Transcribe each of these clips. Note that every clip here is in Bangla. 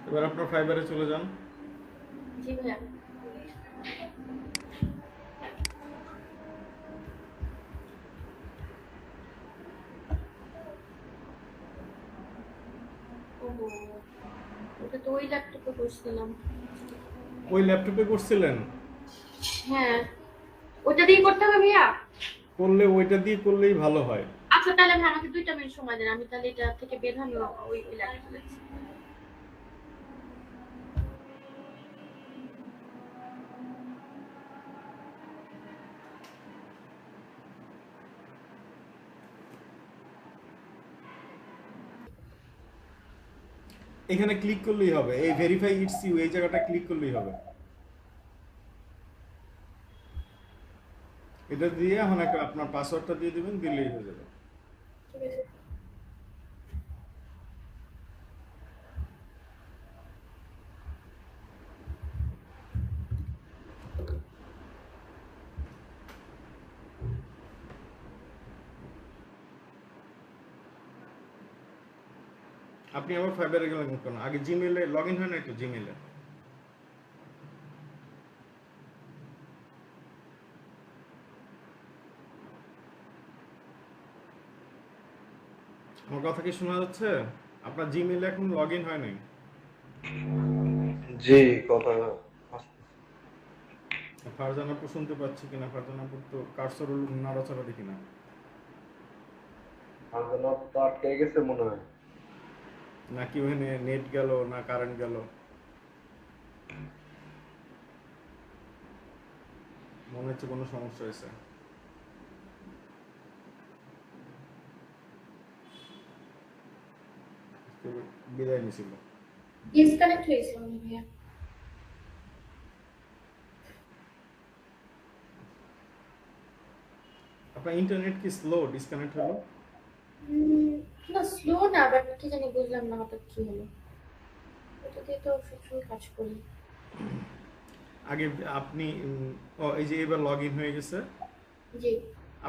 এবার আপনার ফাইবারে চলে যান। জি ভাইয়া। ওহো, ওটা তো ওই ল্যাপটপে করছিলাম। ওই ল্যাপটপে করছিলেন? হ্যাঁ, ওটা দিয়ে করতে হবে ভাইয়া? করলে ওইটা দিয়ে করলেই ভালো হয়। আচ্ছা তাহলে ভাই আমাকে 2টা মিনিট সময় দেন, আমি তাহলে এটা থেকে বের হয়ে আমি ওই ল্যাপটপে যাচ্ছি। এখানে ক্লিক করলেই হবে, এই ভেরিফাই ইটস ইউ এই জায়গাটা ক্লিক করলেই হবে। এটা দিয়ে এখন আপনার পাসওয়ার্ডটা দিয়ে দিবেন, দিলেই হয়ে যাবে। ঠিক আছে। আপনি আবার ফাইবারে গেলেন কেন? আগে জিমেইলে লগ ইন হয় নাই তো? জিমেইলে আমার কথা কি শোনা যাচ্ছে? আপনার জিমেইলে এখন লগ ইন হয় নাই? জি, কথা আসতেছে। ফারজান আপু শুনতে পাচ্ছি কিনা? ফারজান আপুর তো কার্সর নাড়াচাড়া দেখি না। আন্দোলন তো আটকে গেছে মনে হয়। নাকি ওখানে নেট গেল না কারেন্ট গেল, মনে হচ্ছে কোনো সমস্যা হয়েছে। কেউ বিদায় নিছিল। ডিসকানেক্ট হয়েছে মনে হয় ভাইয়া। আপনার ইন্টারনেট কি স্লো ডিসকানেক্ট হলো? উম, না স্লো না, বাট কি জানি বুঝলাম না হঠাৎ কি হলো। ওটা দিয়ে তো সবসময় কাজ করি। আগে আপনি এই যে এবার লগ ইন হয়ে গেছে। জি।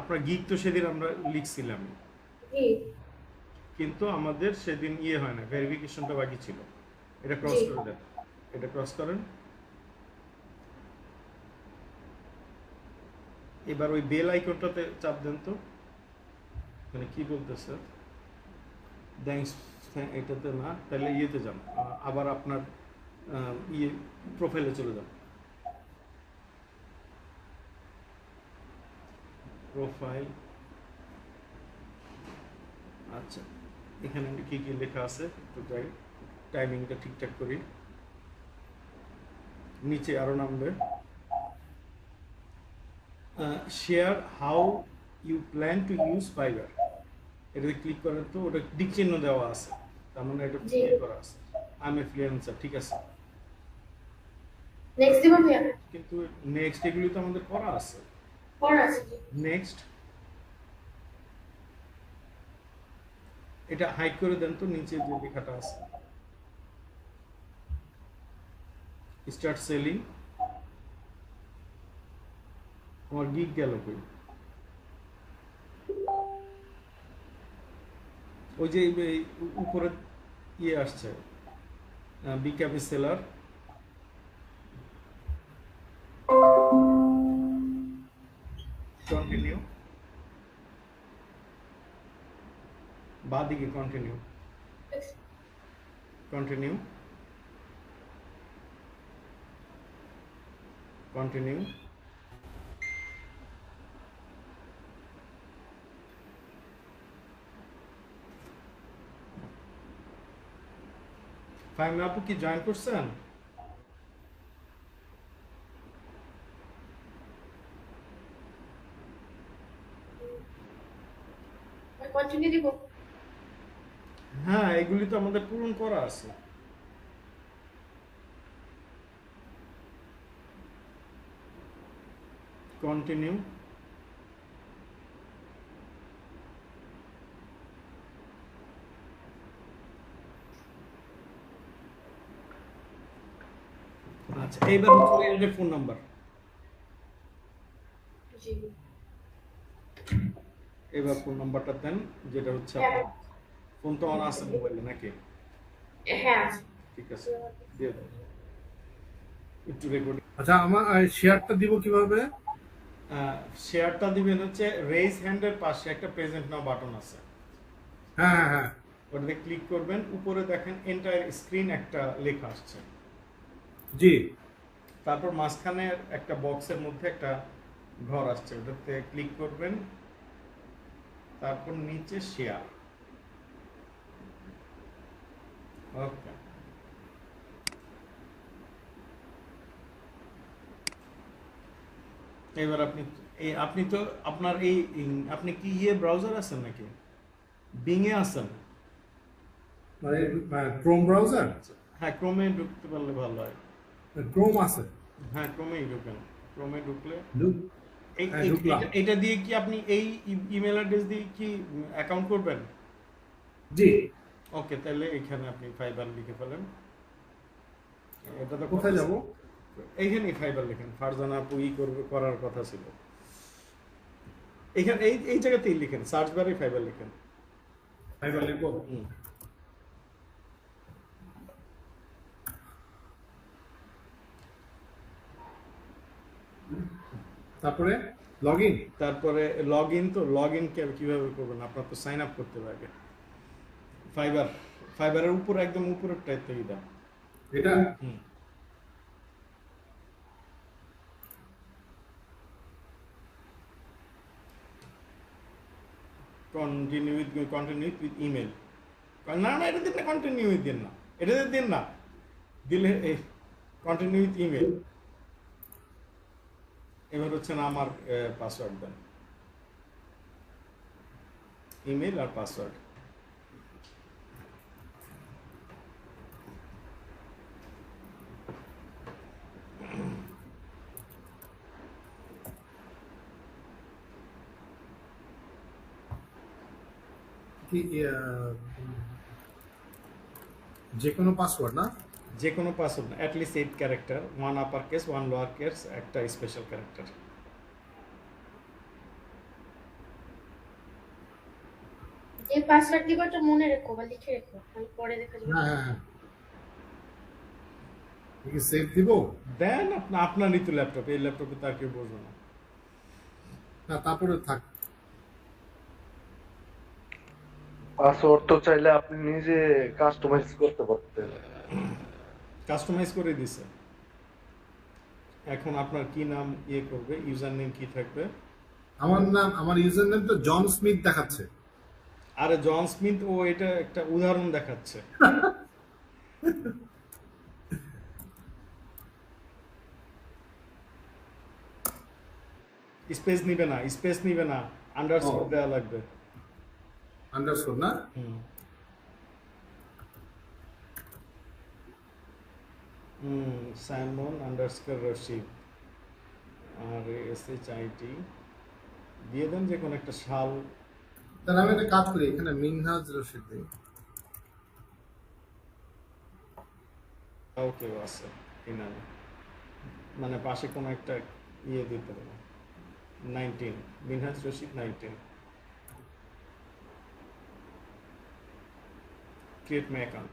আপনার গিগ তো সেদিন আমরা লিখছিলাম, জি। কিন্তু আমাদের সেদিন ইয়ে হয় না, ভেরিফিকেশনটা বাকি ছিল। এটা জি। ক্রস করে দেন, এটা ক্রস করেন। এবার ওই বেল আইকনটাতে চাপ দেন তো। মানে কি বলতেছে? থ্যাঙ্কস, এটাতে না, তাহলে ইয়েতে যান, আবার আপনার ইয়ে প্রোফাইলে চলে যান। প্রোফাইল, আচ্ছা, এখানে কি কি লেখা আছে একটু যাই, টাইমিংটা ঠিকঠাক করি। নিচে আরো নামবে, share how you plan to use fibre. এটাতে ক্লিক করেন তো, ওটা টিক চিহ্ন দেওয়া আছে, তার মানে এটা জি। ইয়ে করা আছে। আই এম এ ফ্রিল্যান্সার, ঠিক আছে। নেক্সট দিব ভাইয়া? কিন্তু নেক্সট এগুলি তো আমাদের করা আছে। পড়া আছে জি। নেক্সট, এটা হাইড করে দেন তো, নিচে যে লেখাটা আছে স্টার্ট সেলিং। আমার গিগ গেল কই? ওই যে এই উপরে ইয়ে আসছে, বিকাপি সেলার, কন্টিনিউ, বা দিকে কন্টিনিউ, কন্টিনিউ, কন্টিনিউ। ফাইম আপু কি জয়েন করছেন? কন্টিনিউ দিব? হ্যাঁ, এগুলি তো আমাদের পূরণ করা আছে। কন্টিনিউ, আচ্ছা, এইবার হচ্ছে এর ফোন নাম্বার। জি। এবার ফোন নাম্বারটা দেন, যেটা হচ্ছে হ্যাঁ। আপনার ফোন তো আমার আছে মোবাইলে নাকি? হ্যাঁ আছে। ঠিক আছে, দিয়ে দাও একটু রেকর্ডিং। আচ্ছা, আমার শেয়ারটা দিব কিভাবে? শেয়ারটা দিবেন হচ্ছে রেজ হ্যান্ডের পাশে একটা প্রেজেন্ট নাও বাটন আছে, হ্যাঁ হ্যাঁ হ্যাঁ। ওটাতে ক্লিক করবেন, উপরে দেখেন এন্টায়ার স্ক্রিন একটা লেখা আসছে, জি। তারপর মাঝখানে একটা বক্সের মধ্যে একটা ঘর আসছে, ওটাতে ক্লিক করবেন, তারপর নিচে শেয়ার। ওকে, এবার আপনি তো আপনার আপনি কি ব্রাউজার আছেন নাকি বিং এ আছেন? মানে ক্রোম ব্রাউজার? হ্যাঁ, ক্রোমে ঢুকতে পারলে ভালো হয়। ক্রোম আছে। হ্যাঁ, ক্রোমেই ঢুকেন। ক্রোমে ঢুকলে হ্যাঁ, ঢুকলাম। এটা দিয়ে কি আপনি এই ইমেল অ্যাড্রেস দিয়ে কি অ্যাকাউন্ট করবেন? জি। ওকে, তাহলে এখানে আপনি ফাইবার লিখে ফেলেন। এটা তো কোথায় যাব? এইখানেই ফাইবার লিখেন, ফারজানা আপু করার কথা ছিল। এখানে এই জায়গাতেই লিখেন, সার্চ বারে ফাইবার লিখেন। ফাইবার লিখবো। তারপরে লগ ইন। তারপরে লগ ইন, তো লগ ইন কিভাবে করবেন? আপনার তো সাইন আপ করতে হবে আগে। ফাইবারের উপরে একদম উপরের টাইপ থেকে দাও। এটা কন্টিনিউ উইথ ইমেল। না না, এটা দিন না, কন্টিনিউ উইথ দিন না, এটাতে দিন না, দিলে কন্টিনিউ উইথ ইমেল। এবার হচ্ছে না আমার পাসওয়ার্ড দেন, ইমেল আর পাসওয়ার্ড। কি যে কোনো পাসওয়ার্ড না? যে কোনো পাসওয়ার্ড না, at least 8 character, 1 upper case 1 lower case, একটা স্পেশাল ক্যারেক্টার। যে পাসওয়ার্ড দিবা ওটা মনে রেখো বা লিখে রেখো, তাহলে পরে দেখা যাবে। হ্যাঁ হ্যাঁ হ্যাঁ। কি সেভ দিব? দেন আপনারই তো ল্যাপটপ, এই ল্যাপটপে তার কেউ বসবে না। না, তারপরে থাক। পাসওয়ার্ড তো চাইলে আপনি নিজে কাস্টমাইজ করতে পারতেন। কাস্টমাইজ করে দিছে। এখন আপনার কি নাম করবে, ইউজার নেম কি থাকবে? আমার ইউজার নেম তো জন স্মিথ দেখাচ্ছে। আরে জন স্মিথ, ও এটা একটা উদাহরণ দেখাচ্ছে। স্পেস নিবে না, আন্ডারস্কোর দেওয়া লাগবে। আন্ডারস্কোর না? সাইমন আন্ডারস্কোর রশিদ আর SHIT দিয়ে দেন, যে কোনো একটা সাল। তাহলে আমি একটা কাজ করি, এখানে মিনহাজ রশিদ দিই। ওকে, আছে কিনা, মানে পাশে কোনো একটা দিতে হবে। 19 Minhaj Rashid 19। Create my account,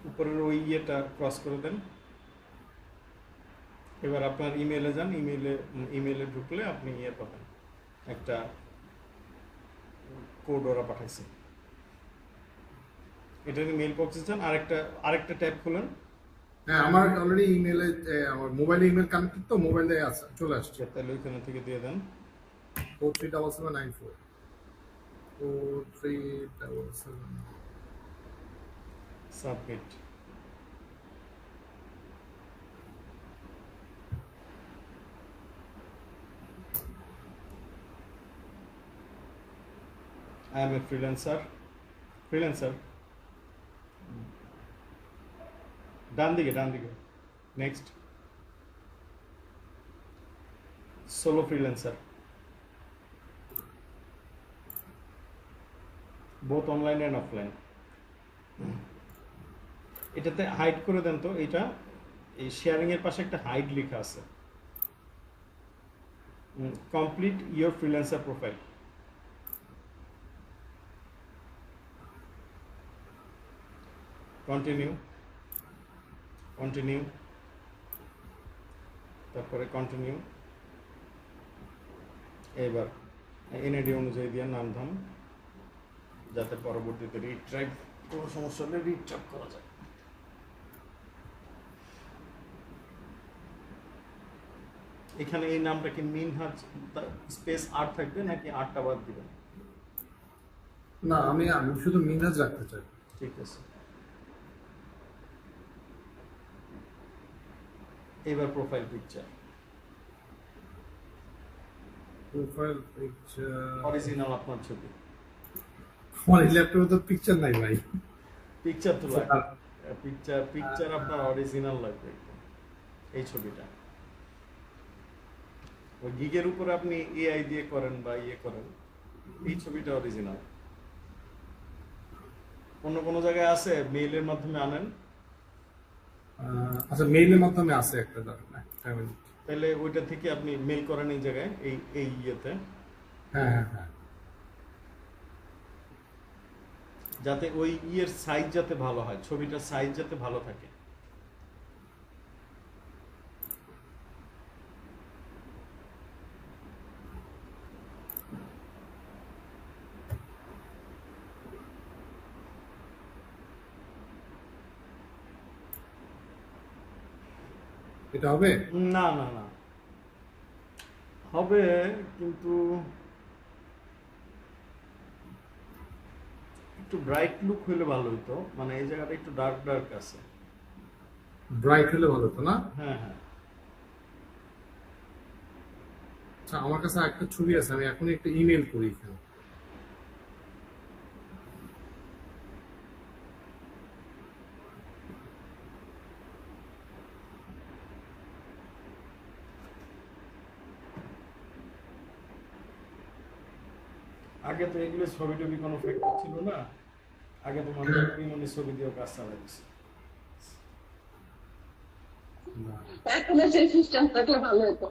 উপরের ওই ক্রস করে দেন। এবার আপনার ইমেলে যান, ইমেলে ঢুকলে আপনি পাবেন, একটা কোড ওরা পাঠাইছে। এটা মেইল বক্সে যান, আরেকটা ট্যাব খুলেন। হ্যাঁ, আমার অলরেডি ইমেলে, আমার মোবাইলে ইমেল কানেক্টেড, তো মোবাইলে আছে, চলে আসছে। তাহলে ওইখানে থেকে দিয়ে দেন 437794 4377। Submit. I am a freelancer. ডান দিকে next. Solo freelancer, both online and offline. এটাতে হাইড করে দেন তো, এটা এই শেয়ারিং এর পাশে একটা হাইড লেখা আছে। Complete your freelancer profile. Continue, continue, তারপরে কন্টিনিউ। এবার এনআইডি অনুযায়ী দিয়ে নাম ধাম, যাতে পরবর্তীতে রিট্রাইভ কোনো সমস্যা হলে রিট্রাইভ করা যায়। এখানে এই নামটা কি মিনহাজ স্পেস আর থাকবে নাকি আরটা বাদ দিবেন? না, আমি শুধু মিনহাজ রাখতে চাই। ঠিক আছে। এবার profile picture, profile picture original আপনার ছবি। আমার ল্যাপটপে তো পিকচার নাই ভাই। পিকচার তো লাগবে, পিকচার আপনার অরিজিনাল লাগবে। এই ছবিটা ওই গিগের উপরে আপনি এআই দিয়ে করেন বা ইয়ে করেন, এই ছবিটা অরিজিনাল। অন্য কোনো জায়গায় আছে মেইলের মাধ্যমে আনেন? আচ্ছা, মেইলের মাধ্যমে আছে একটা, তাহলে ওইটা থেকে আপনি মেইল করেন এই জায়গায়, এই ইয়েতে। হ্যাঁ হ্যাঁ হ্যাঁ, যাতে ওই ইয়ের সাইজ যাতে ভালো হয়, ছবিটার সাইজ যাতে ভালো থাকে। এটা হবে? না না না, হবে কিন্তু একটু ব্রাইট লুক হইলে ভালো হইতো, মানে এই জায়গাটা একটু ডার্ক ডার্ক আছে। ব্রাইট হলে ভালো তো না? হ্যাঁ হ্যাঁ। আচ্ছা, আমার কাছে একটা ছবি আছে, আমি এখন একটা ইমেল করি এখানে। আগে তো এগুলো ছবি টবি কোনো ফ্যাক্টর ছিল না, আগে তো মানুষ ছবি দিয়েও কাজ চালাইছে। এখন সেই সিস্টেম থাকলে ভালো হতো,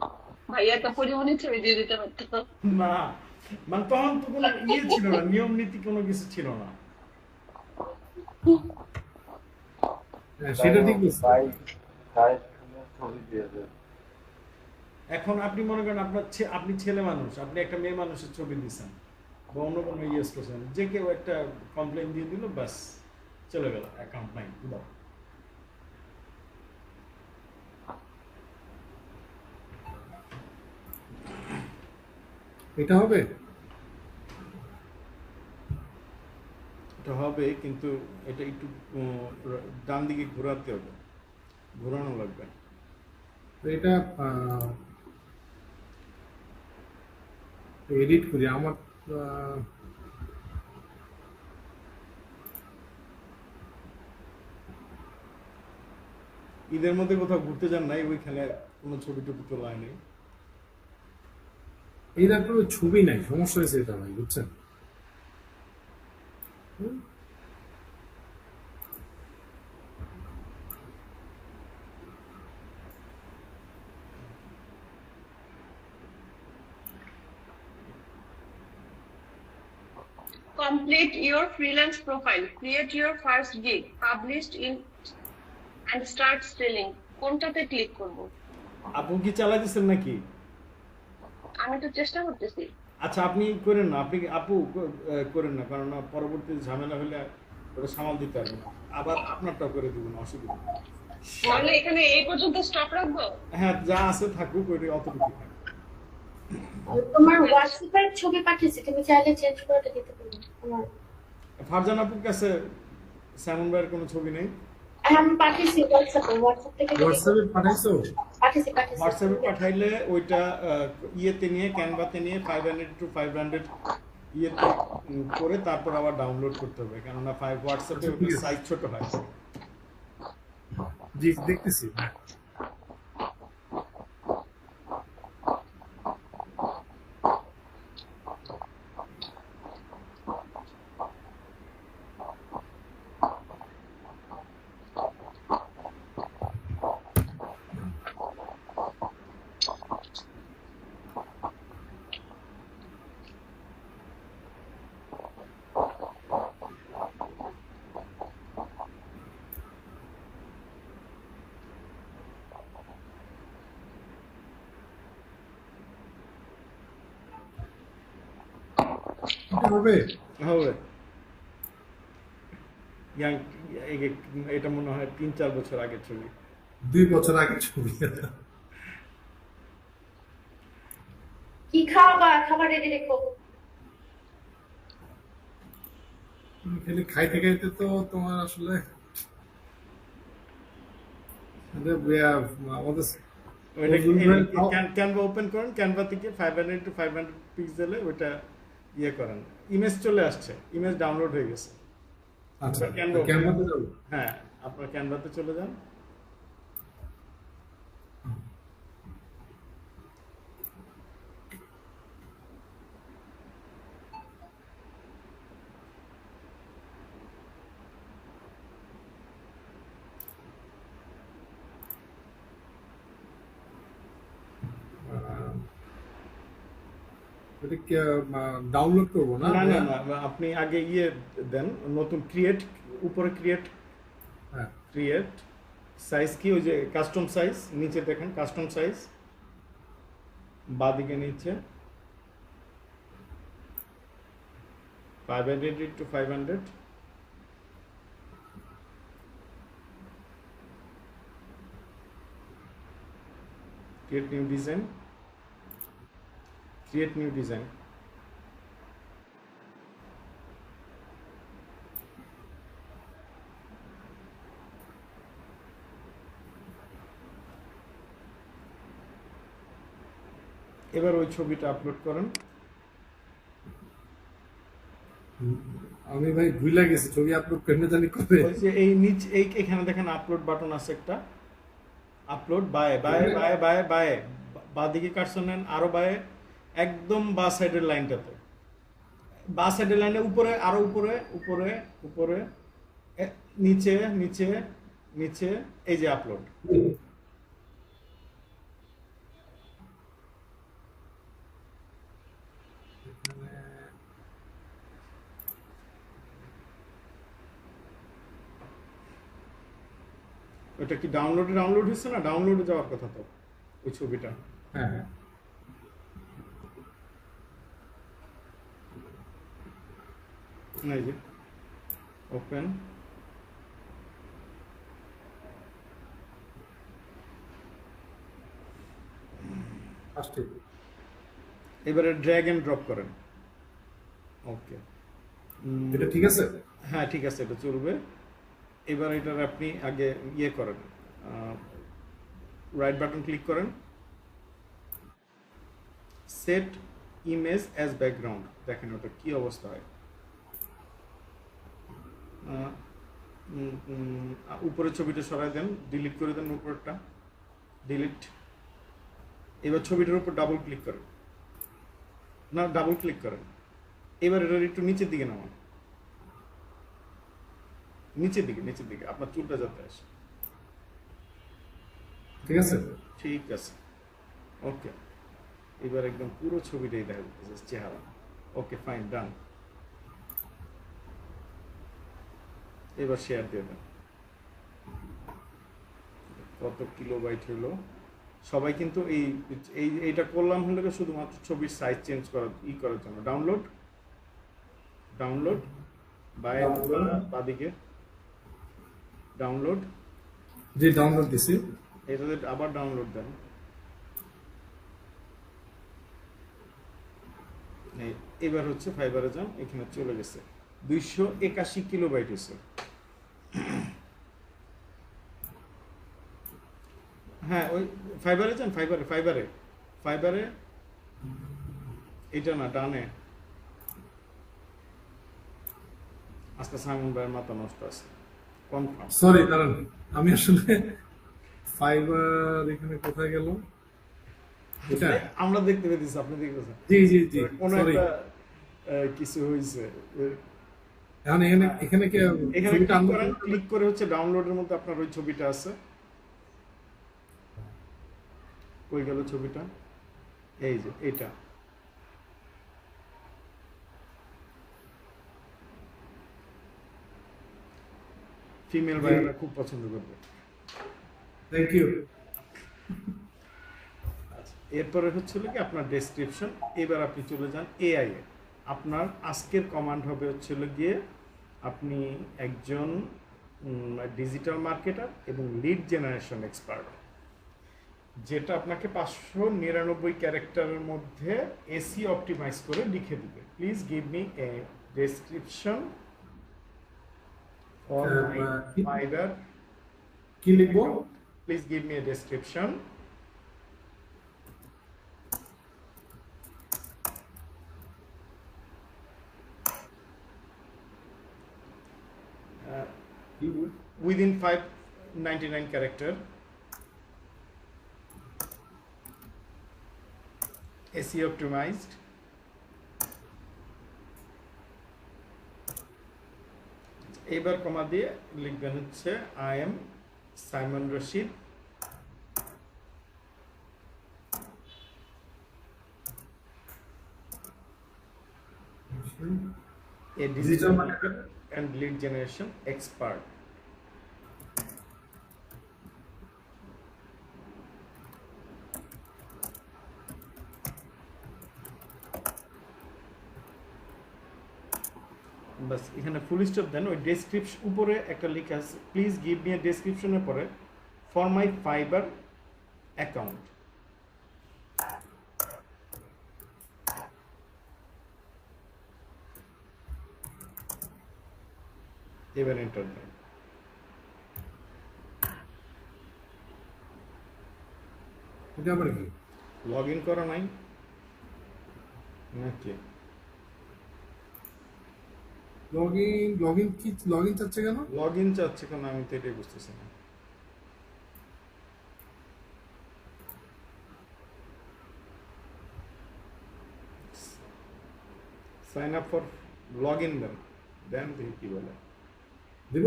ভাইয়া একটা পরিমণি ছবি দিয়ে দিতে পারতো। না, মানে তখন তো কোনো ইয়ে ছিল না, নিয়ম নীতি কোনো কিছু ছিল না। সেটা ঠিক বলছি। ছবি দিয়ে দেন। এখন আপনি মনে করেন আপনার আপনি ছেলে মানুষ, আপনি একটা মেয়ে মানুষের ছবি দিচ্ছেন বা অন্য কোনো ইয়েস করছেন, যে কেউ একটা কমপ্লেন দিয়ে দিল, ব্যাস চলে গেল, অ্যাকাউন্ট নাই, দাও। এটা হবে? এটা হবে, কিন্তু এটা একটু ডান দিকে ঘোরাতে হবে, ঘোরানো লাগবে। তো এটা এডিট করি আমার। ঈদের মধ্যে কোথাও ঘুরতে যান নাই? ওইখানে কোনো ছবি টবি তোলা হয়নি? এই ল্যাপটপে ছবি নাই, সমস্যা হয়েছে এটা ভাই, বুঝছেন? Complete your freelance profile, create your first gig, published in and start selling. কোনটাতে ক্লিক করব? আপু কি চালাইতেছেন নাকি? আমি তো চেষ্টা করতেছি। আচ্ছা, আপনি করেন না, আপনি আপু করেন না, কারণ পরবর্তী ঝামেলা হলে ওটা সামাল দিতে পারবেন না। আবার আপনারটা করে দিবেন, অসুবিধা নেই। তাহলে এখানে এই পর্যন্ত স্টপ রাখবো? হ্যাঁ, যা আছে থাকুক, ওইটা অতটুকু থাকুক। তোমার হোয়াটসঅ্যাপের ছবি পাঠিয়েছি, তুমি চাইলে চেঞ্জ করে দিতে পারো। তোমার ফারজান আপুর কাছে স্যামন ভাইয়ের কোনো ছবি নেই? আমি পাঠিয়েছি হোয়াটসঅ্যাপ থেকে। হোয়াটসঅ্যাপে পাঠাইছো? পাঠিয়েছি। হোয়াটসঅ্যাপে পাঠাইলে ওইটা ইয়েতে নিয়ে, ক্যানভাতে নিয়ে 500 to 500 ইয়েতে করে তারপর আবার ডাউনলোড করতে হবে, কেননা হোয়াটসঅ্যাপে ওটা সাইজ ছোট হয়। জি, দেখতেছি। এটা হবে? হবে। ইয়াং- এটা মনে হয় 3-4 বছর আগের ছবি। 2 বছর আগে ছবি। কি খাওয়াবা? খাবার রেডি রেখো। তুমি খালি খাইতে খাইতে তো তোমার আসলে আমাদের ওইটা নজরুল ভাই খাও- ক্যানভা ওপেন করেন, ক্যানভা থেকে 500 to 500 পিক্সেলে ওইটা ইয়ে করেন, ইমেজ চলে আসছে, ইমেজ ডাউনলোড হয়ে গেছে। আচ্ছা Canva- ক্যানভাতে যাবো। হ্যাঁ, আপনার ক্যানভাতে চলে যান। আহ, এটা কি ডাউনলোড করবো না? না না না, আপনি আগে ইয়ে দেন, নতুন ক্রিয়েট, উপরে ক্রিয়েট, হ্যাঁ ক্রিয়েট সাইজ কি, ওই যে কাস্টম সাইজ, নিচে দেখেন কাস্টম সাইজ, বাদিকে নিচে 500 to 500। create new design, create new design। এবার ওই ছবিটা আপলোড করেন। আমি ভাই ভুলে গেছি ছবি আপলোড করতে জানি কবে। ওই যে এই নিচ এখানে দেখেন আপলোড বাটন আছে একটা, আপলোড বায়ে বায়ে বায়ে বায়ে বায়ে, বাদিকে কাটছেন নেন, আরো বায়ে, একদম বা সাইডের লাইনটাতে, বা সাইডের লাইনে উপরে, আরো উপরে উপরে উপরে, নিচে নিচে নিচে, এই যে আপলোড। ওটা কি ডাউনলোড হচ্ছে না? ডাউনলোডে যাওয়ার কথা তো ওই ছবিটা। হ্যাঁ হ্যাঁ এই যে ওপেন, আসছে। এবারে ড্র্যাগ এন্ড ড্রপ করেন। ওকে, এটা ঠিক আছে? হ্যাঁ ঠিক আছে, এটা চলবে। এবার এটার আপনি আগে ইয়ে করেন, রাইট বাটন ক্লিক করেন, সেট ইমেজ অ্যাজ ব্যাকগ্রাউন্ড, দেখেন ওটা কি অবস্থা হয়। উপরের ছবিটা সরাই দেন, ডিলিট করে দেন উপরেরটা, ডিলিট। এবার ছবিটার উপর ডাবল ক্লিক করেন, না ডাবল ক্লিক করেন। এবার এটার একটু নিচের দিকে নামান, নিচের দিকে আপনার চুলটা যাতে আসে। ঠিক আছে? ঠিক আছে, ওকে। এবার একদম পুরো ছবিটাই দেখা যাচ্ছে চেহারা। ওকে ফাইন, ডান। এবার শেয়ার দিয়ে দেন। কত কিলোবাইট হলো? সবাই কিন্তু এইটা করলাম হলো শুধুমাত্র ছবির সাইজ চেঞ্জ করার জন্য। ডাউনলোড বাদিকে ডাউনলোড, জি ডাউনলোড দিছি। এটাতে আবার ডাউনলোড দেন। এবার হচ্ছে ফাইবারে যান, এখানে চলে গেছে 281 কিলোবাইট হয়েছে। হ্যাঁ ওই ফাইবারে যান, ফাইবারে এটা না, ডানে। আজকে সাইমন ভাইয়ের মাথা নষ্ট আছে, কনফার্ম। সরি দাঁড়ান, আমি আসলে ফাইবার এখানে কোথায় গেল? এটা আমরা দেখতে পেয়েছি, আপনি দেখতেছেন। জি জি জি কোন সরি। একটা কিছু হয়েছে। এখন এখানে এখানে কি এখানে ছবিটা ক্লিক আনবো? করেন, ক্লিক করে হচ্ছে ডাউনলোডের মধ্যে আপনার ওই ছবিটা আছে। কই গেল ছবিটা? এই যে এটা। ফিমেল ভাইয়েরা খুব পছন্দ করবে। Thank you. আচ্ছা, এরপরে হচ্ছে কি আপনার ডেসক্রিপশন। এবার আপনি চলে যান এআই এ। আপনার আজকের কমান্ড হবে হচ্ছে হলো গিয়ে আপনি একজন ডিজিটাল মার্কেটার এবং লিড জেনারেশন এক্সপার্ট, যেটা আপনাকে 599 ক্যারেক্টারের মধ্যে এসি অপটিমাইজ করে লিখে দিবে। Please give me a description for my fibre. কি লিখবো? Please give me a description within 599 character SEO optimized এবার কমা দিয়ে লিখবেন হচ্ছে I am Simon Rashid, a digital marketer and lead generation expert. বাস এখানে ফুল স্টপ দেন। ওই ডেসক্রিপশন উপরে একটা লেখা আছে প্লিজ গিভ মি এ ডেসক্রিপশনের পরে ফর মাই ফাইবার অ্যাকাউন্ট। এবার এন্টার দেন। এটা আবার কি? লগ ইন করা নাই নাকি? লগ ইন চাচ্ছে কেন? লগ ইন চাচ্ছে কেন আমি তো এটাই বুঝতেছি না। Sign up for log in দেন, দেন দেখি কি বলে। দিব?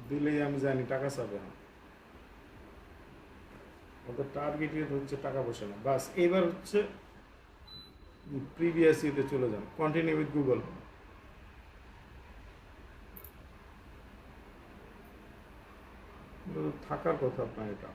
দিলেই আমি জানি টাকা চাবে না, ওদের টার্গেট হচ্ছে টাকা পয়সা না। বাস এইবার হচ্ছে প্রিভিয়াস ইতে চলে যান, কন্টিনিউ উইথ গুগল। থাকার কথা আপনার এটা।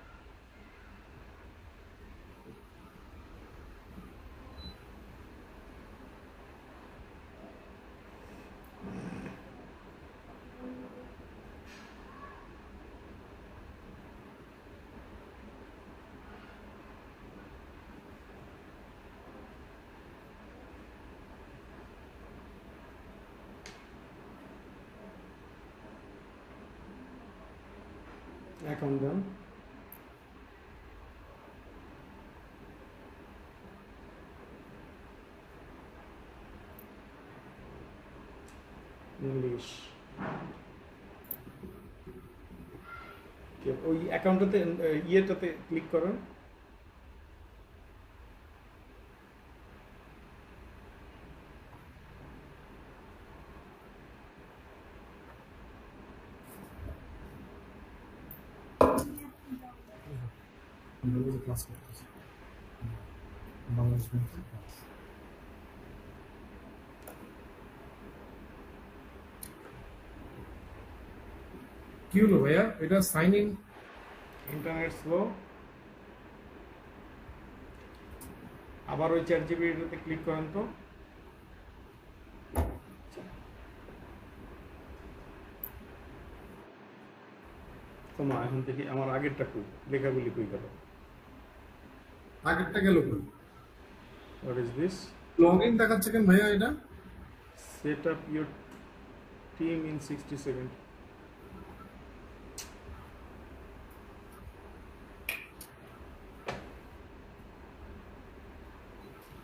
অ্যাকাউন্ট দেন, ইংলিশ। ওই অ্যাকাউন্টটাতে ইয়েটাতে ক্লিক করেন, ক্লাস করতেছি বাংলাদেশ ব্যাংকের ক্লাস। কি হলো ভাইয়া? এটা সাইন ইন ইন্টারনেট স্লো। আবার ওই চ্যাট জিপিটিতে ক্লিক করেন তো। তোমা এখন থেকে আমার আগেরটা কই, লেখাগুলি কই গেল? আগেরটা গেল কই? What is this? Log in দেখাচ্ছে কেন ভাইয়া এটা? Set up your team in 60 second.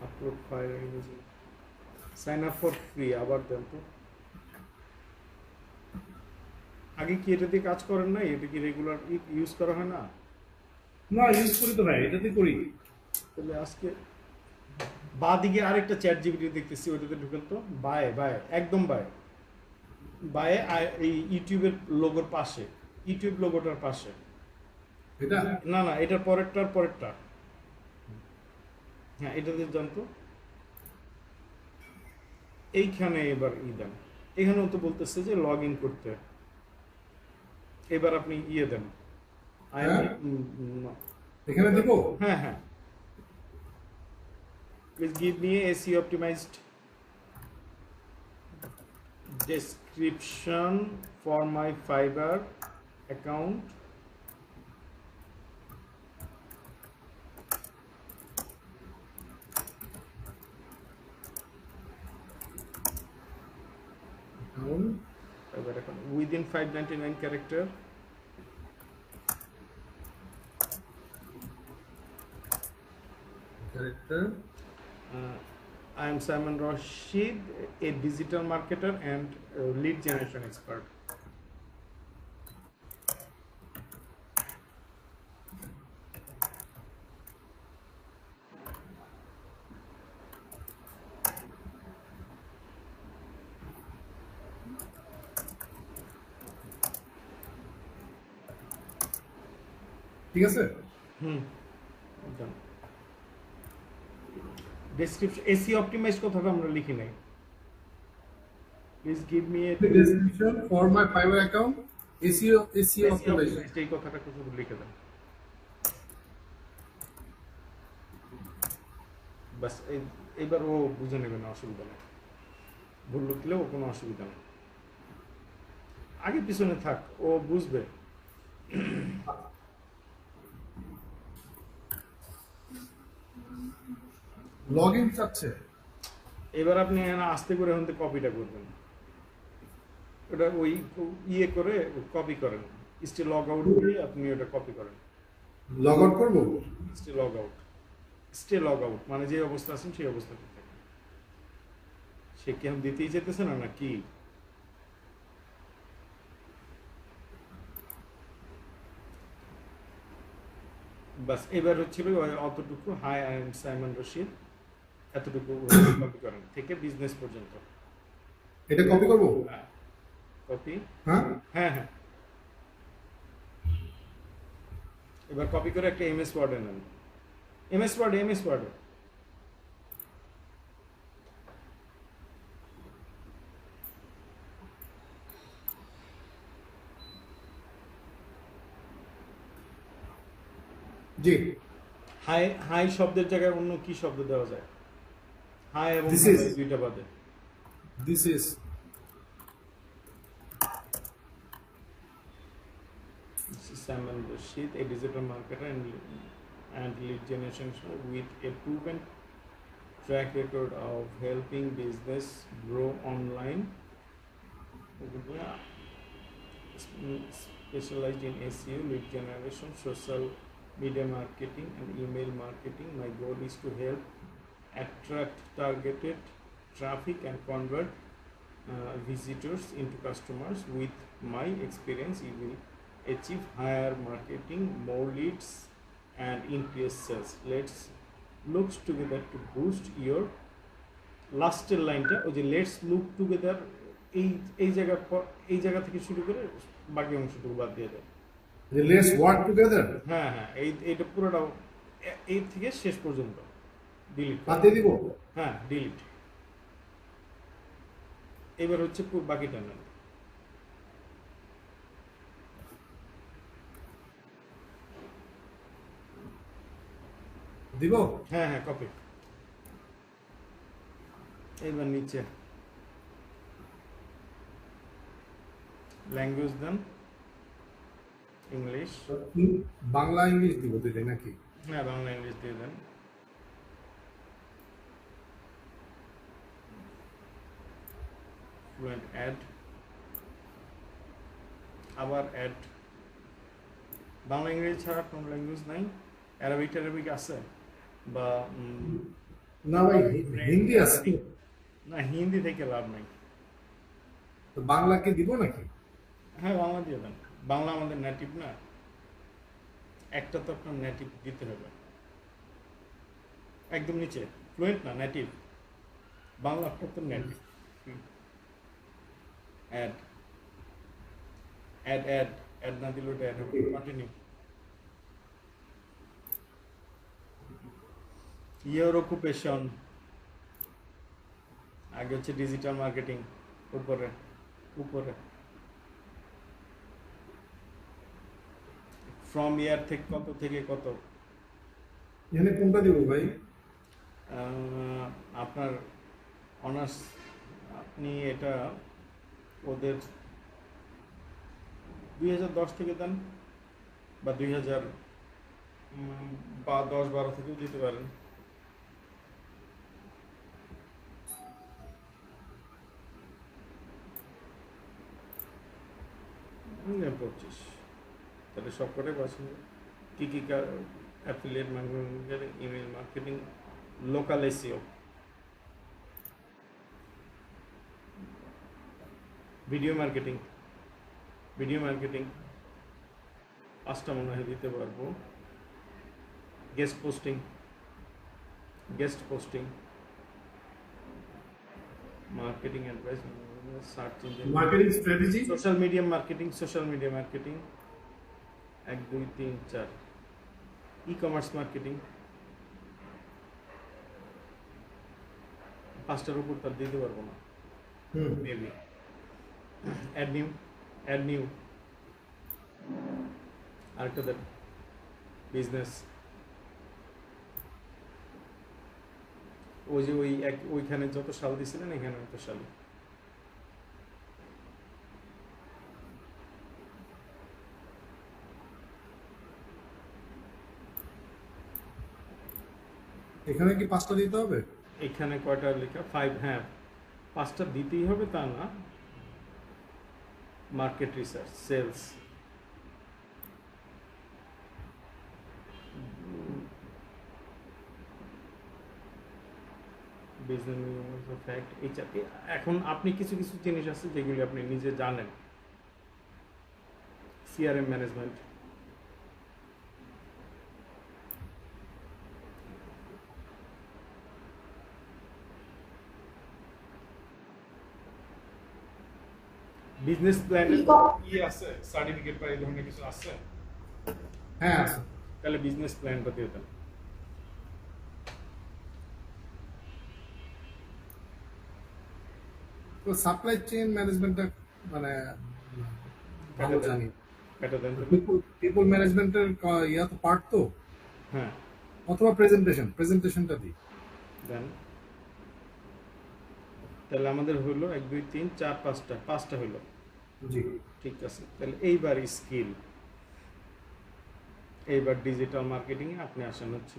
Upload file image. Sign up for free. আবার দেন তো। আগে কি এটা দিয়ে কাজ করেন না? এটা কি রেগুলার ইউজ করা হয় না? না ইউজ করি তো ভাই, এটাতে করি। তাহলে আজকে বাঁ দিকে আরেকটা চ্যাট জিপিটি দেখতেছি, ওইটাতে ঢুকেন তো। বায়ে বায়ে একদম বায়ে বায়ে এই ইউটিউবের লোগোর পাশে, ইউটিউব লোগোটার পাশে। এটা না না, এটার পরেরটার পরেরটা। হ্যাঁ এটাতে যান তো। এইখানে এবার দেন। এখানেও তো বলতেছে যে লগ ইন করতে। এবার আপনি ইয়ে দেন। এখানে দেব? হ্যাঁ হ্যাঁ, please give me AC optimised description for my Fiverr account. Account. Fiverr account within 599 character. Character. I am Simon Rashid, a digital marketer and lead generation expert. ঠিক আছে? Done. Description SEO optimized কথাটা আমরা লিখি নাই। Please give me a The description for my Fiverr account. SEO SEO optimization. optimized এই কথাটা শুধু লিখে দেন। বাস এবার ও বুঝে নেবে না, অসুবিধা নেই। ভুল লিখলেও কোনো অসুবিধা নেই। আগে পিছনে থাক, ও বুঝবে। লগইন চাচ্ছে। এবার আপনি আস্তে করে এখান থেকে কপিটা করবেন, ওটা ওই ইয়ে করে কপি করেন, স্টে লগ আউট দিয়ে আপনি ওটা কপি করেন। লগ আউট করব? Stay log out, stay log out মানে যে অবস্থা আছেন সেই অবস্থাতে থাকেন। সে কি আমি দিতেই যেতেছে না কি? বাস এবার হচ্ছিল অতটুকু, hi I am Simon Rashid, এতটুকু কপি করেন থেকে বিজনেস পর্যন্ত। এটা কপি করব? কপি, হ্যাঁ হ্যাঁ হ্যাঁ। এবার কপি করে একটা এমএস ওয়ার্ডে নেন, এমএস ওয়ার্ডে জি। হাই, হাই শব্দের জায়গায় অন্য কি শব্দ দেওয়া যায়? হাই এবং This hello is- দুইটা বাদে। This is This is Simon Rashid, a digital marketer and lead generation with a proven track record of helping business grow online. Specialized in SEO, lead generation, social media marketing, and email marketing. My goal is to help attract targeted traffic and convert visitors into customers. With my experience, you will achieve higher marketing, more leads, and increase sales. Let's look together to boost your last লাইনটা, ওই যে লেটস লুক টুগেদার, এই জায়গা থেকে শুরু করে বাকি অংশটুকু বাদ দিয়ে দেয়। Let's work together. হ্যাঁ হ্যাঁ, এইটা পুরোটা এই থেকে শেষ পর্যন্ত ডিলিট। হাতে দিব? হ্যাঁ, ডিলিট। এবার হচ্ছে বাকিটা নেন। দিব? হ্যাঁ হ্যাঁ, কপি। এবার নিচে ল্যাঙ্গুয়েজ দেন, ইংলিশ। বাংলা ইংলিশ দিব দিলে নাকি? হ্যাঁ, বাংলা ইংলিশ দিয়ে দেন। ফ্লুয়েন্ট অ্যাড, আবার অ্যাড। বাংলা ইংরেজি ছাড়া কোনো ল্যাঙ্গুয়েজ নাই? অ্যারাবিক আছে বা না ভাই, হিন্দি আছে। না, হিন্দি থেকে লাভ নাই। তো বাংলা কি দিব নাকি? হ্যাঁ, বাংলা দিয়ে দেন। বাংলা আমাদের নেটিভ না, একটা তো আপনার নেটিভ দিতে হবে। একদম নিচে ফ্লুয়েন্ট না, নেটিভ। বাংলা আপনার তো native. Add add add add না দিলে ওটা অ্যাড হবে। কন্টিনিউ। ইয়োর অকুপেশন, আগে হচ্ছে ডিজিটাল মার্কেটিং, উপরে উপরে ফ্রম ইয়ার থেকে কত থেকে কত। এখানে কোনটা দিব ভাই? আপনার অনার্স, আপনি এটা ওদের 2010 থেকে দেন, বা 2000 বা 10-12 থেকেও দিতে পারেন। 25, তাহলে সবকটাই পছন্দ। কি কি affiliate marketing, email marketing, local SEO, video marketing, পাঁচটা মনে হয় দিতে পারবো। Guest posting, marketing advice, search engine marketing strategy, social media marketing 1 2 3 4, e commerce marketing, পাঁচটার উপর তার দিতে পারবো না মেবি। অ্যাড নিউ আরেকটা দেন, বিজনেস, ওই যে ওইখানে যত সাল দিছিলেন এখানে অত সাল। এখানে কি 5টা দিতে হবে? এখানে কয়টা লেখা? 5, হ্যাঁ 5টা দিতেই হবে তা না। Market research, sales, business fact, এখন আপনি কিছু কিছু জিনিস আছে যেগুলি আপনি নিজে জানেন। সিআরএম ম্যানেজমেন্ট, বিজনেস প্ল্যান কি আছে, সার্টিফিকেট বা এই ধরনের কিছু আছে? হ্যাঁ আছে। তাহলে বিজনেস প্ল্যানটা দিয়ে দেন। তো সাপ্লাই চেইন ম্যানেজমেন্টটা মানে ভালো জানি। এটা দেন তো। পিপল ম্যানেজমেন্টের ইয়া তো পার্ট তো, হ্যাঁ অথবা প্রেজেন্টেশনটা দিই। দেন। তাহলে আমাদের হলো 1 2 3 4 5টা হলো। জি, ঠিক আছে, তাহলে এইবার স্কিল, এইবার ডিজিটাল মার্কেটিং এ আপনি আসেন হচ্ছে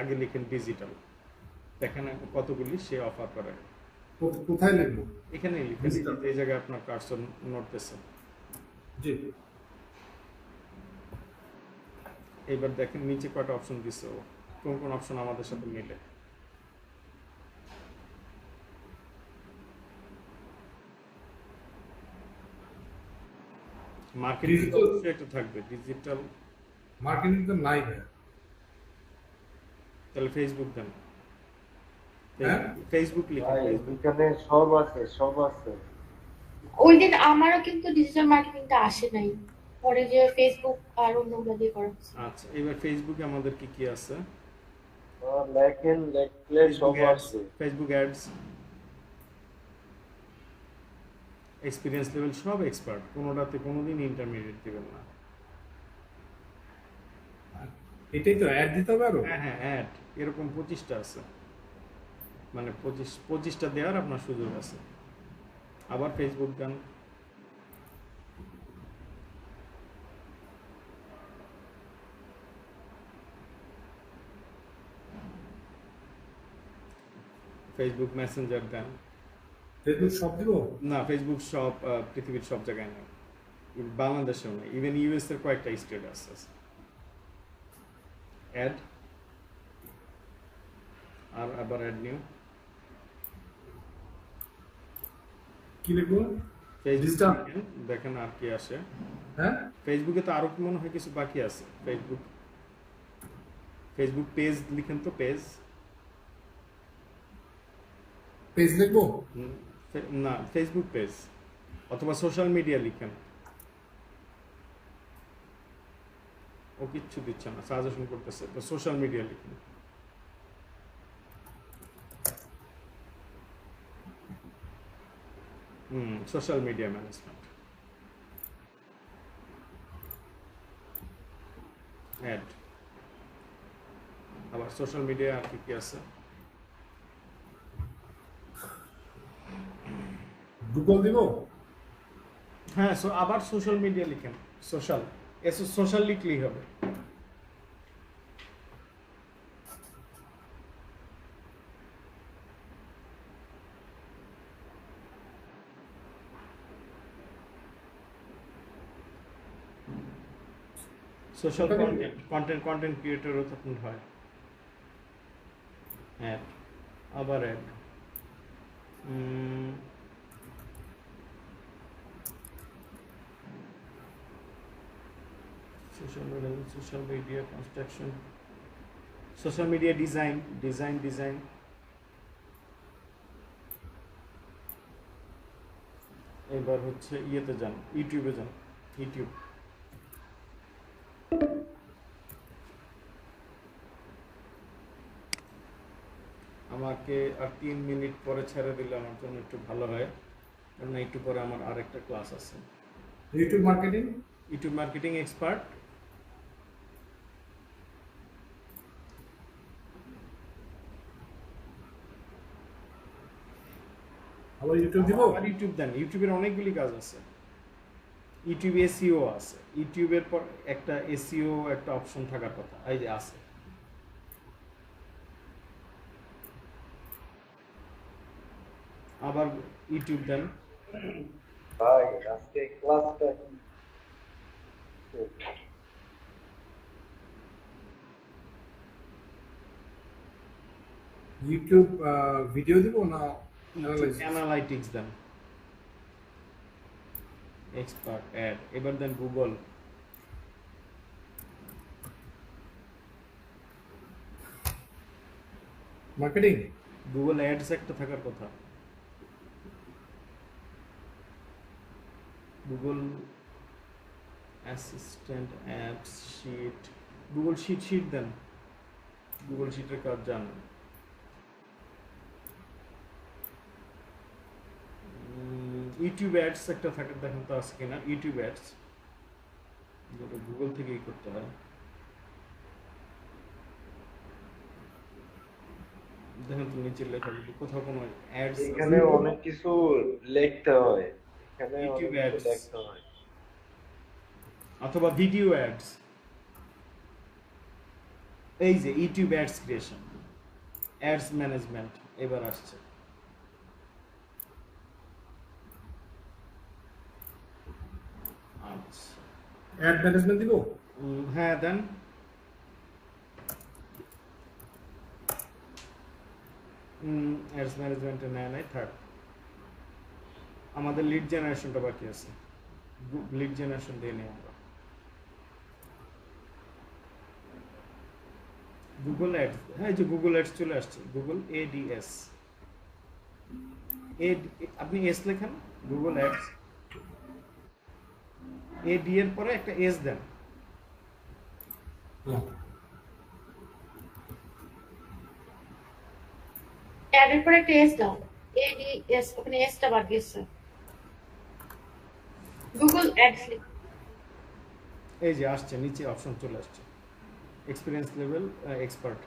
আগে লিখেন ডিজিটাল, দেখেন কতগুলি সে অফার করে। কোথায় লিখবো? এখানে লিখেন, এই জায়গায় আপনার কার্সর নড়তেছে। জি, এইবার দেখেন নিচে কয়টা অপশন দিচ্ছে, ও কোন কোন অপশন আমাদের সাথে মিলে। মার্কেটিং Digital- অবশ্যই একটা থাকবে, ডিজিটাল। মার্কেটিং তো নাই ভাই। তাহলে ফেসবুক দেন, হ্যাঁ? ফেসবুক লিখেন, ভাই ফেসবুক। এখানে সব আছে। ওই দিন আমারও কিন্তু ডিজিটাল মার্কেটিংটা আসে নাই, পরে যে ফেসবুক আর অন্যগুলো দিয়ে করা হচ্ছে। আচ্ছা, এবার ফেসবুকে আমাদের কি কি আছে? লেখলে সব আছে। ফেসবুক অ্যাডস, এক্সপিরিয়েন্স লেভেল সব এক্সপার্ট, কোনোটাতে কোনোদিন ইন্টারমিডিয়েট দিবেন না। এটাই তো অ্যাড দিতে হবে আরো। হ্যাঁ হ্যাঁ, অ্যাড এরকম 25টা আছে, মানে 25টা দেওয়ার আপনার সুযোগ আছে। আবার ফেসবুক গান, ফেসবুক মেসেঞ্জার দেন। ফেসবুক সব দিব। না, ফেসবুক সব পৃথিবীর সব জায়গায় নেই, বাংলাদেশেও নেই, ইভেন ইউএস এর কয়েকটা স্টেট আছে। অ্যাড, আর আবার অ্যাড নিউ, কি লিখবো? Facebook Digital? দেখেন আর কি আসে। হ্যাঁ, ফেসবুকে তো আরো মনে হয় কিছু বাকি আছে। ফেসবুক পেজ লিখেন তো, পেজ। পেজ লিখবো। না, ফেসবুক পেজ অথবা সোশ্যাল মিডিয়া লিখেন। ও কিচ্ছু দিচ্ছে না, সাজেশন করতেছে, তো সোশ্যাল মিডিয়া লিখেন। সোশ্যাল মিডিয়া ম্যানেজমেন্ট, অ্যাড, আবার সোশ্যাল মিডিয়া আর কি কি আছে? গুগল দিব। হ্যাঁ, সো আবার সোশ্যাল মিডিয়া লিখেন, সোশ্যাল, সোশ্যাল লিখলেই হবে। সোশ্যাল কন্টেন্ট ক্রিয়েটরও তখন হয়। অ্যাড, আবার add, social media construction, social media design. এবার হচ্ছে ইয়েতে যান, ইউটিউবে যান, ইউটিউব। আমাকে আর 3 মিনিট পরে ছেড়ে দিলে আমার জন্য একটু ভালো হয়, কারণ একটু পরে আমার আরেকটা ক্লাস আছে। YouTube marketing expert. আবার ইউটিউব দিব। আর ইউটিউব দেন, ইউটিউবের অনেকগুলি কাজ আছে। ইউটিউব এসইও আছে, ইউটিউবের পর একটা এসইও একটা অপশন থাকার কথা, এই যে আছে। আবার ইউটিউব দেন। ভাই আজকে ক্লাসটা কি ইউটিউব ভিডিও দিব না অ্যানালাইসিস? অ্যানালাইটিক্স দেন, এক্সপার্ট অ্যাড। এবার দেন গুগল। মার্কেটিং। গুগল অ্যাডস একটা থাকার কথা। Google assistant, apps, sheet, Google sheet দেন। গুগল শিটের কাজ জানেন। ইউটিউব অ্যাডস একটা থাকে, দেখেন তো আছে কিনা ইউটিউব অ্যাডস, যেটা গুগল থেকেই করতে হয়। দেখেন তো নিচের লেখা কোথাও কোনো অ্যাডস এখানে অনেক কিছু লিখতে হয়, এখানে ইউটিউব অনেক কিছু ads। লিখতে হয়। অথবা ভিডিও অ্যাডস। এই যে YouTube ads creation, ads management এবার আসছে। আচ্ছা, অ্যাড ম্যানেজমেন্ট দিব। হ্যাঁ দেন। অ্যাডস ম্যানেজমেন্টে নেয় নাই, থার্ড। আমাদের লিড জেনারেশনটা বাকি আছে, লিড জেনারেশন দিয়ে নিই আমরা। গুগল অ্যাডস, হ্যাঁ এই যে গুগল অ্যাডস চলে আসছে, গুগল এডিএস। আপনি এস লেখেন, গুগল অ্যাডস, এডি এর পরে একটা এস দেন। অ্যাডের পরে একটা এস দাও, এডিএস, ওখানে এসটা বাদ গেছে। গুগল অ্যাডস লিখ। এই যে আসছে, নিচে অপশন চলে আসছে, এক্সপিরিয়েন্স লেভেল এক্সপার্ট।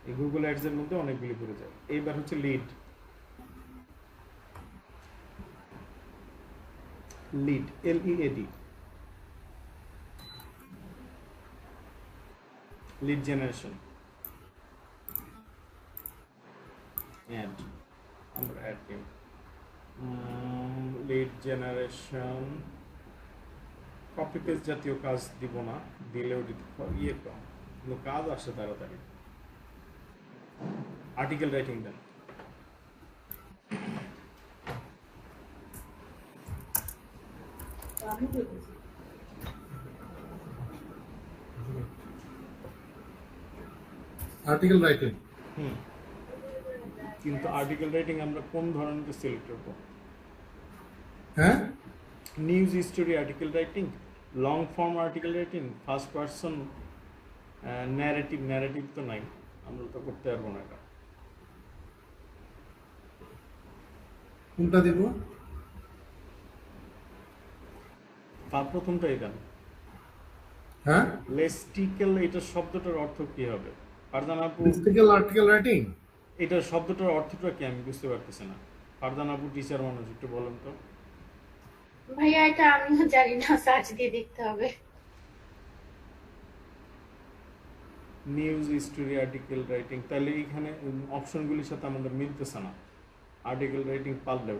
এই গুগল অ্যাডস এর মধ্যে অনেকগুলি পড়ে যায়। এইবার হচ্ছে lead, LEAD, lead generation. Ad, আমরা অ্যাড দিই, লিড জেনারেশন। কপি পেস্ট জাতীয় কাজ দিব না, দিলেও ইয়ে কম, কিন্তু কাজ আসে তাড়াতাড়ি। আর্টিকেল রাইটিং দেন। Article writing. কিন্তু আর্টিকেল রাইটিং আমরা কোন ধরনের সিলেক্ট করব? হ্যাঁ, news story article writing, long form article writing, first person narrative তো নাই, আমরা তো করতে পারবো না এটা। কোনটা দিব? প্রথমটাই দেন। হ্যাঁ, লেস্টিক্যাল, এটা শব্দটার অর্থ কি হবে? ফারজান আপু, আর্টিকেল রাইটিং, এটা শব্দটার অর্থটা কি আমি বুঝতে পারতেছি না। ফারজান আপু টিচার মানুষ, একটু বলেন তো। ভাইয়া এটা আমিও জানি না, সার্চ দিয়ে দেখতে হবে। নিউজ স্টোরি আর্টিকেল রাইটিং, তাহলে এখানে অপশনগুলির সাথে আমাদের মিলতেছে না। আর্টিকেল রাইটিং পারলেও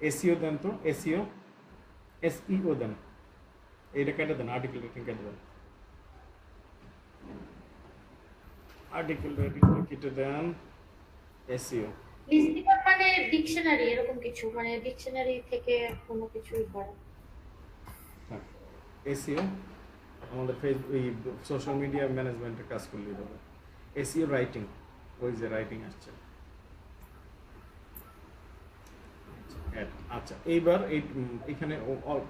এসইও দেন তো, এসইও দেন, এইটা কেটে দেন, আর্টিকেল রাইটিং কেটে দেন, আর্টিকেল রাইটিং কেটে দেন, এসইও। লিসনিং মানে ডিকশনারি এরকম কিছু, মানে ডিকশনারি থেকে কোনো কিছুই করা। হ্যাঁ, এসইও আমাদের এই সোশ্যাল মিডিয়া ম্যানেজমেন্টের কাজ করলেই হবে। এসইও রাইটিং, ওই যে রাইটিং আসছে। আচ্ছা, এইবার এখানে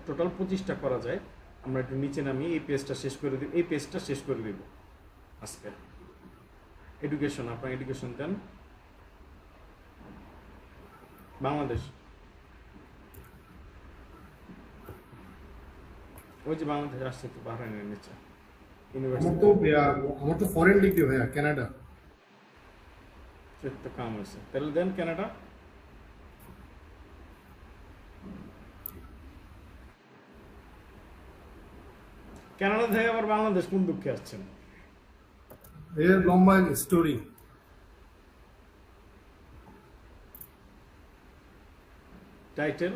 টোটাল 25টা করা যায়। আমরা একটু নিচে নামিয়ে এই পেজটা শেষ করে দিব, এই পেজটা শেষ করে দিব আজকে। এডুকেশন, আপনার এডুকেশন দেন বাংলাদেশ, ওই যে বাংলাদেশ আসছে তো বাহরাইনের নিচে ইউনিভার্সিটি, আমার তো ফরেন ডিগ্রি ভাইয়া, কানাডা। তো কাম হয়েছে, তাহলে দেন কানাডা। কানাডা থেকে আবার বাংলাদেশ কোন দুঃখে আসছেন? এর লম্বা স্টোরি। টাইটেল,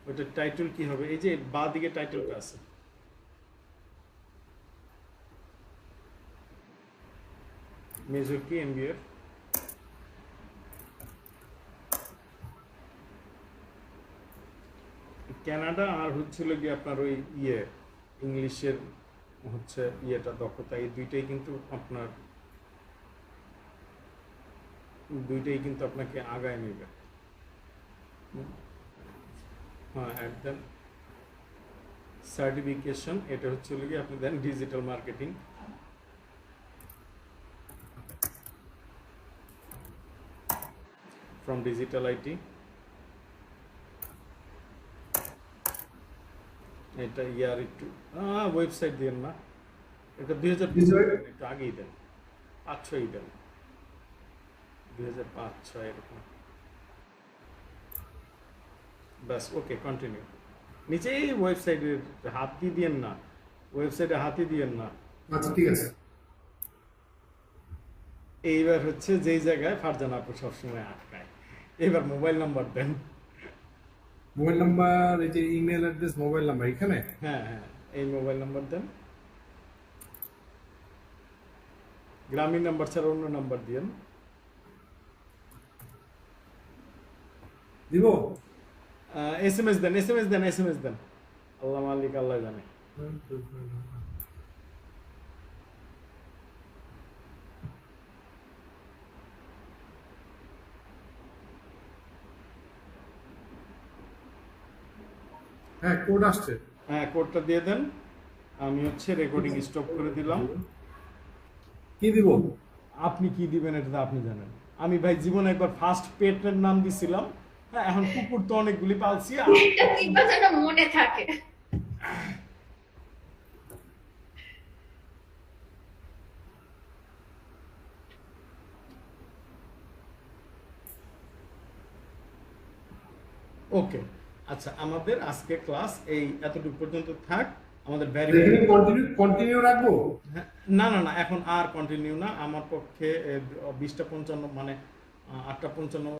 ওটা টাইটেল কি হবে? এই যে বাঁ দিকে টাইটেলটা আছে, মেজর কি এমবিএ, কানাডা, আর হচ্ছিল কি আপনার ওই ইংলিশের হচ্ছে দক্ষতা, এই দুইটাই কিন্তু আপনাকে আগায় নেবে। হ্যাঁ, একদম সার্টিফিকেশন, এটা হচ্ছে কি আপনি দেন digital marketing, from digital IT, এটা ইয়ার একটু ওয়েবসাইট দেন না, এটা 2000 একটু আগেই দেন, 5-6 দেন, 2005-6 এরকম। ব্যাস, ওকে, কন্টিনিউ। নিচে এই ওয়েবসাইটের হাত দিয়েন না, ওয়েবসাইটে হাতই দিয়েন না। আচ্ছা ঠিক আছে। এইবার হচ্ছে যেই জায়গায় ফারজানা আপু সবসময় আটকায়, এবার মোবাইল নাম্বার দেন। মোবাইল নাম্বার, এই যে ইমেল অ্যাড্রেস, মোবাইল নাম্বার এখানে। হ্যাঁ হ্যাঁ, এই মোবাইল নাম্বার দেন, গ্রামীণ নাম্বার ছাড়া অন্য নাম্বার দিয়েন। দিব। এসএমএস দেন, এসএমএস দেন, এসএমএস দেন, আল্লাহ মালিক আল্লাহ জানে। হ্যাঁ, কোড আসছে। হ্যাঁ, কোডটা দিয়ে দেন, আমি হচ্ছে রেকর্ডিং স্টপ করে দিলাম। কি দিব? আপনি কি দিবেন এটা তো আপনি জানেন। আমি ভাই জীবনে একবার ফার্স্ট পেটের নাম দিছিলাম, হ্যাঁ, এখন কুকুর তো অনেকগুলি পালছি। এটা কিংবা যেন মনে থাকে। ওকে, আচ্ছা, আমাদের আজকে ক্লাস এই এতটুকু পর্যন্ত থাক। আমাদের এখানে কন্টিনিউ রাখবো? না না না, এখন আর কন্টিনিউ না, আমার পক্ষে 20টা 55 মানে 8টা 55